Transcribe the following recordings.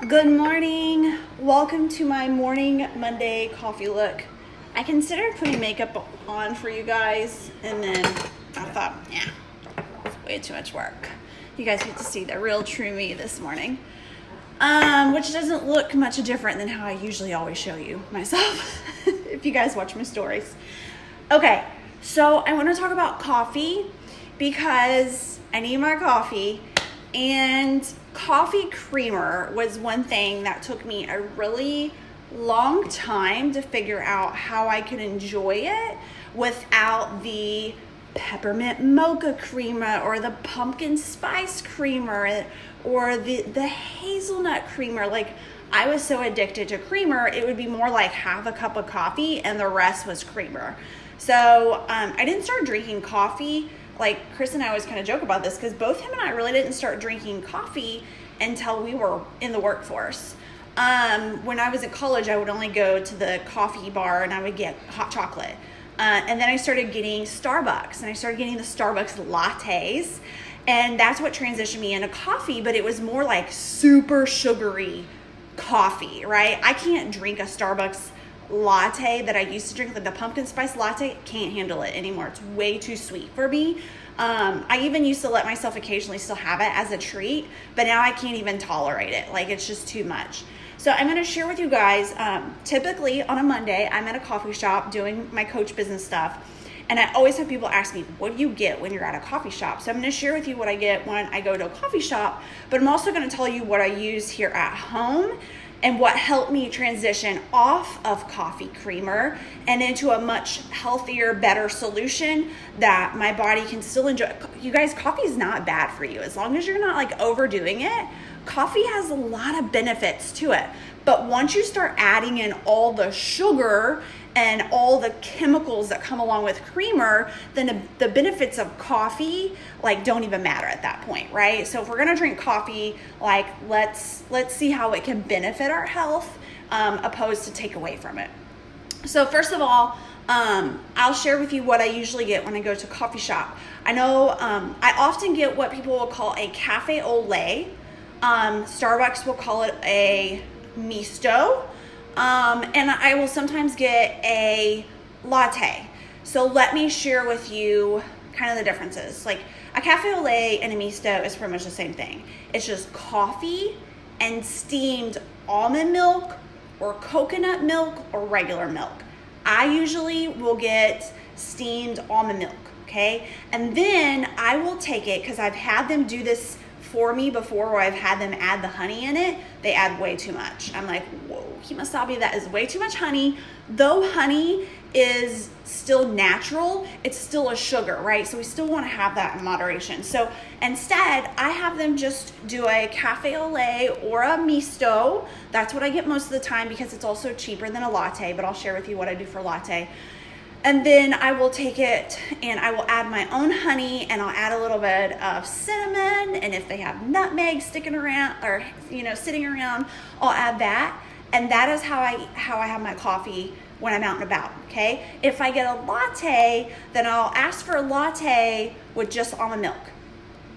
Good morning. Welcome to my morning Monday coffee look. I considered putting makeup on for you guys, and then I thought, yeah, it's way too much work. You guys get to see the real true me this morning, which doesn't look much different than how I usually always show you myself if you guys watch my stories. Okay, so I want to talk about coffee because I need my coffee. And coffee creamer was one thing that took me a really long time to figure out how I could enjoy it without the peppermint mocha creamer or the pumpkin spice creamer or the hazelnut creamer. Like, I was so addicted to creamer, it would be more like half a cup of coffee and the rest was creamer. So I didn't start drinking coffee. Like, Chris and I always kind of joke about this because both him and I really didn't start drinking coffee until we were in the workforce. When I was in college, I would only go to the coffee bar and I would get hot chocolate. And then I started getting Starbucks, and I started getting the Starbucks lattes. And that's what transitioned me into coffee, but it was more like super sugary coffee, right? I can't drink a Starbucks latte that I used to drink, like the pumpkin spice latte. Can't handle it anymore. It's way too sweet for me. I even used to let myself occasionally still have it as a treat, but now I can't even tolerate it. Like, it's just too much. So I'm going to share with you guys, typically on a Monday, I'm at a coffee shop doing my coach business stuff. And I always have people ask me, what do you get when you're at a coffee shop? So I'm going to share with you what I get when I go to a coffee shop, but I'm also going to tell you what I use here at home and what helped me transition off of coffee creamer and into a much healthier, better solution that my body can still enjoy. You guys, coffee is not bad for you. As long as you're not like overdoing it, coffee has a lot of benefits to it. But once you start adding in all the sugar and all the chemicals that come along with creamer, then the benefits of coffee like don't even matter at that point, right? So if we're gonna drink coffee, like let's see how it can benefit our health opposed to take away from it. So first of all, I'll share with you what I usually get when I go to a coffee shop. I know I often get what people will call a cafe au lait. Starbucks will call it a misto. And I will sometimes get a latte. So let me share with you kind of the differences. Like, a cafe au lait and a misto is pretty much the same thing. It's just coffee and steamed almond milk or coconut milk or regular milk. I usually will get steamed almond milk, okay? And then I will take it, because I've had them do this for me before, where I've had them add the honey in it. They add way too much. I'm like, whoa, Kemosabe, that is way too much honey. Though honey is still natural, it's still a sugar, right? So we still want to have that in moderation. So instead, I have them just do a cafe au lait or a misto. That's what I get most of the time because it's also cheaper than a latte, but I'll share with you what I do for latte. And then I will take it and I will add my own honey, and I'll add a little bit of cinnamon. And if they have nutmeg sticking around or, sitting around, I'll add that. And that is how I have my coffee when I'm out and about, okay? If I get a latte, then I'll ask for a latte with just almond milk,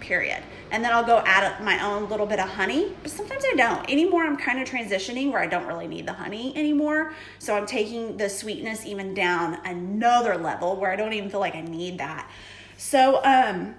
period. And then I'll go add my own little bit of honey, but sometimes I don't. Anymore, I'm kind of transitioning where I don't really need the honey anymore. So I'm taking the sweetness even down another level where I don't even feel like I need that. So I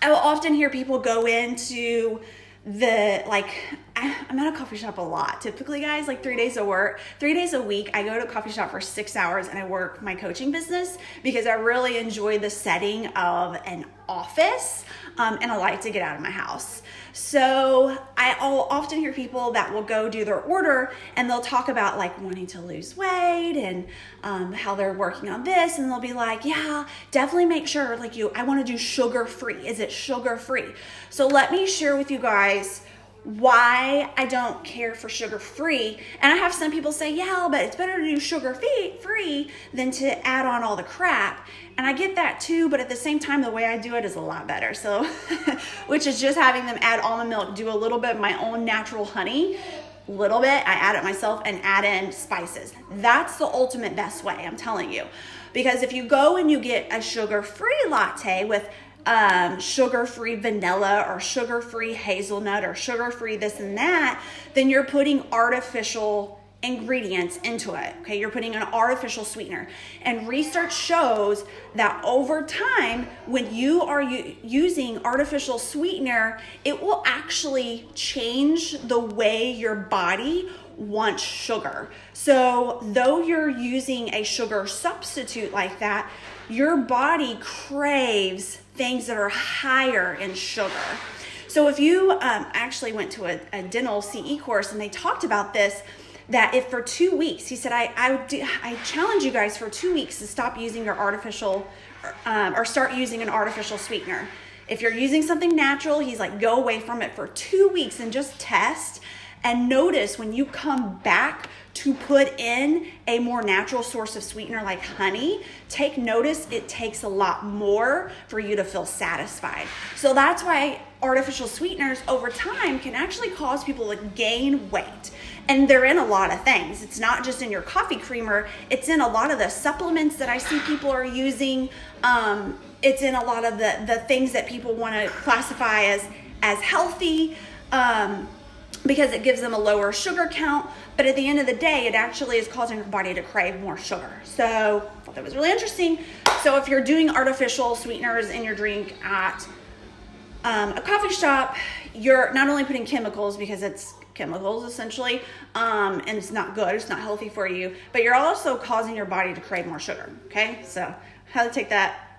will often hear people go into I'm at a coffee shop a lot. Typically, guys, like 3 days a week, I go to a coffee shop for 6 hours and I work my coaching business because I really enjoy the setting of an office, and I like to get out of my house. So I'll often hear people that will go do their order and they'll talk about like wanting to lose weight and how they're working on this, and they'll be like, yeah, definitely make sure I want to do sugar-free. Is it sugar-free? So let me share with you guys why I don't care for sugar-free. And I have some people say, yeah, but it's better to do sugar-free than to add on all the crap. And I get that too, but at the same time, the way I do it is a lot better. So, which is just having them add almond milk, do a little bit of my own natural honey, little bit, I add it myself, and add in spices. That's the ultimate best way, I'm telling you. Because if you go and you get a sugar-free latte with sugar-free vanilla or sugar-free hazelnut or sugar-free this and that, then you're putting artificial ingredients into it. Okay, you're putting an artificial sweetener. And research shows that over time, when you are using artificial sweetener, it will actually change the way your body wants sugar. So though you're using a sugar substitute like that, your body craves things that are higher in sugar. So if you actually went to a dental CE course and they talked about this, that if for 2 weeks, he said, I challenge you guys for 2 weeks to stop using your artificial or start using an artificial sweetener. If you're using something natural, he's like, go away from it for 2 weeks and just test and notice when you come back to put in a more natural source of sweetener like honey, take notice it takes a lot more for you to feel satisfied. So that's why artificial sweeteners over time can actually cause people to gain weight. And they're in a lot of things. It's not just in your coffee creamer. It's in a lot of the supplements that I see people are using. It's in a lot of the things that people want to classify as healthy because it gives them a lower sugar count. But at the end of the day, it actually is causing your body to crave more sugar. So I thought that was really interesting. So if you're doing artificial sweeteners in your drink at a coffee shop, you're not only putting chemicals because it's chemicals essentially, and it's not good, it's not healthy for you, but you're also causing your body to crave more sugar. Okay, so how to take that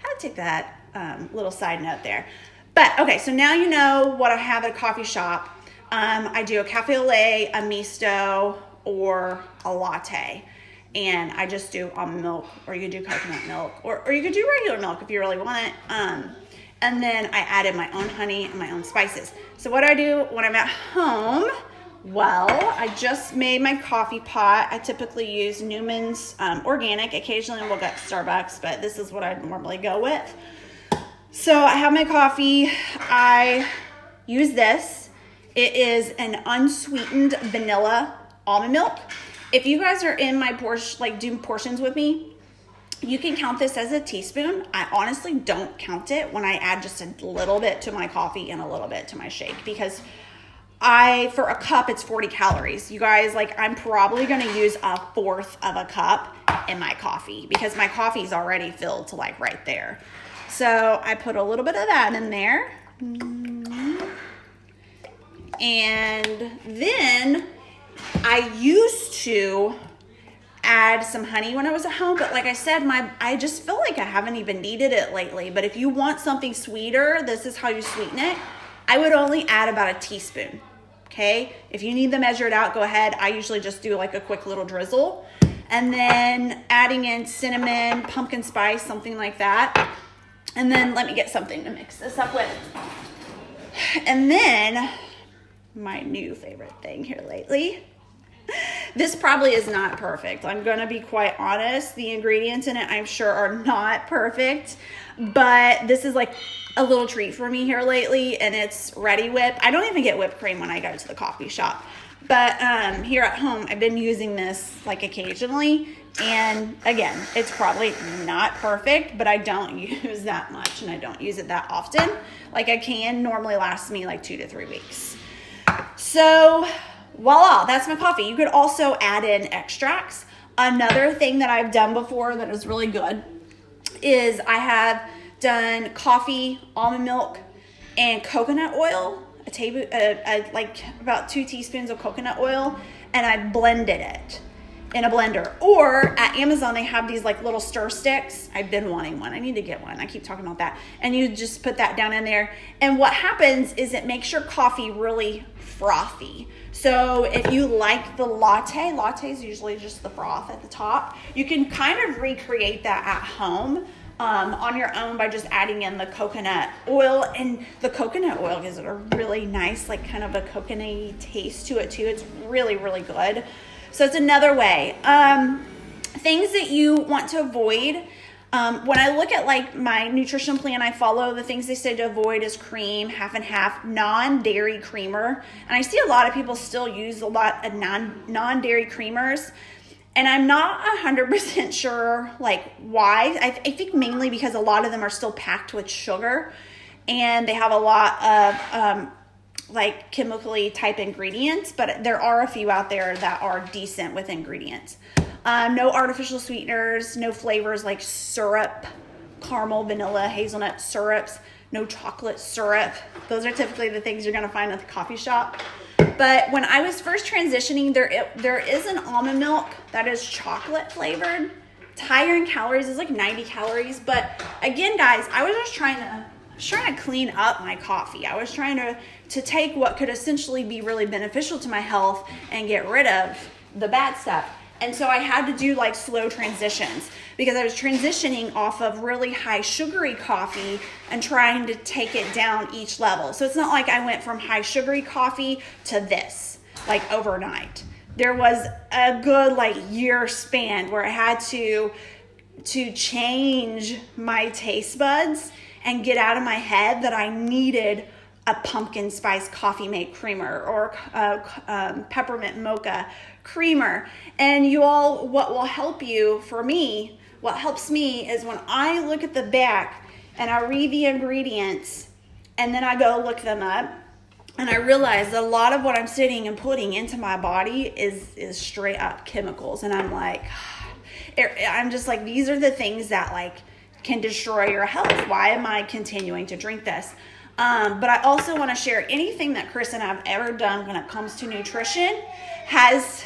little side note there. But okay, so now you know what I have at a coffee shop. I do a cafe au lait, a misto, or a latte. And I just do almond milk, or you could do coconut milk, or you could do regular milk if you really want it. And then I added my own honey and my own spices. So what I do when I'm at home, well, I just made my coffee pot. I typically use Newman's organic. Occasionally we'll get Starbucks, but this is what I normally go with. So I have my coffee. I use this. It is an unsweetened vanilla almond milk. If you guys are in my doing portions with me, you can count this as a teaspoon. I honestly don't count it when I add just a little bit to my coffee and a little bit to my shake, because for a cup, it's 40 calories. You guys, I'm probably going to use a fourth of a cup in my coffee because my coffee is already filled to right there. So I put a little bit of that in there. And then I used to add some honey when I was at home, but like I said, I just feel like I haven't even needed it lately. But if you want something sweeter, this is how you sweeten it. I would only add about a teaspoon. Okay, if you need to measure it out, go ahead. I usually just do a quick little drizzle, and then adding in cinnamon, pumpkin spice, something like that. And then let me get something to mix this up with. And then my new favorite thing here lately. This probably is not perfect. I'm going to be quite honest. The ingredients in it, I'm sure, are not perfect, but this is a little treat for me here lately, and it's Reddi-wip. I don't even get whipped cream when I go to the coffee shop, but here at home, I've been using this occasionally, and again, it's probably not perfect, but I don't use that much, and I don't use it that often. A can normally lasts me 2 to 3 weeks. So voila, that's my coffee. You could also add in extracts. Another thing that I've done before that is really good is I have done coffee, almond milk, and coconut oil, about 2 teaspoons of coconut oil, and I blended it in a blender. Or at Amazon, they have these little stir sticks. I've been wanting one. I need to get one. I keep talking about that. And you just put that down in there. And what happens is it makes your coffee really frothy. So if you like the latte is usually just the froth at the top. You can kind of recreate that at home on your own by just adding in the coconut oil. And the coconut oil gives it a really nice, kind of a coconutty taste to it too. It's really, really good. So it's another way. Things that you want to avoid. When I look at my nutrition plan, I follow the things they say to avoid is cream, half and half, non-dairy creamer. And I see a lot of people still use a lot of non-dairy creamers. And I'm not 100% sure why. I think mainly because a lot of them are still packed with sugar. and they have a lot of like chemically type ingredients, but there are a few out there that are decent with ingredients. No artificial sweeteners, no flavors like syrup, caramel, vanilla, hazelnut syrups, no chocolate syrup. Those are typically the things you're gonna find at the coffee shop. But when I was first transitioning, there is an almond milk that is chocolate flavored. It's higher in calories, it's like 90 calories. But again, guys, I was just trying to clean up my coffee. I was trying to take what could essentially be really beneficial to my health and get rid of the bad stuff. And so I had to do like slow transitions because I was transitioning off of really high sugary coffee and trying to take it down each level. So it's not like I went from high sugary coffee to this, like overnight. There was a good like year span where I had to change my taste buds and get out of my head that I needed a pumpkin spice coffee mate creamer or peppermint mocha creamer. And you all, what will help you, for me, what helps me is when I look at the back and I read the ingredients and then I go look them up and I realize that a lot of what I'm sitting and putting into my body is straight up chemicals. And I'm like, I'm just like, these are the things that like can destroy your health. Why am I continuing to drink this? But I also want to share anything that Chris and I have ever done when it comes to nutrition has,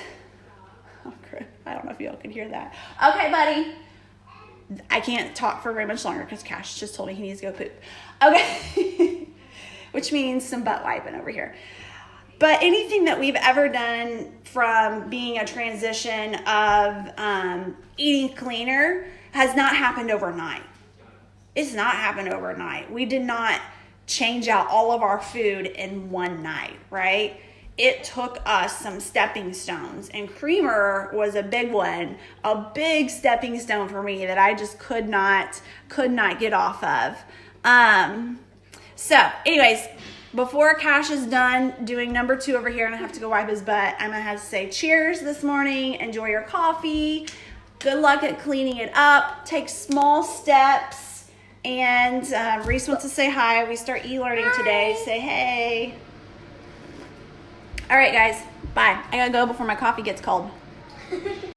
oh, Chris, I don't know if y'all can hear that. Okay, buddy. I can't talk for very much longer because Cash just told me he needs to go poop. Okay. Which means some butt wiping over here. But anything that we've ever done from being a transition of eating cleaner has not happened overnight. It's not happened overnight. We did not change out all of our food in one night, right? It took us some stepping stones, and creamer was a big one, a big stepping stone for me that I just could not get off of. So anyways, before Cash is done doing number 2 over here and I have to go wipe his butt, I'm gonna have to say cheers this morning. Enjoy your coffee. Good luck at cleaning it up. Take small steps. And Reese wants to say hi. We start e-learning today. Say hey. All right, guys. Bye. I gotta go before my coffee gets cold.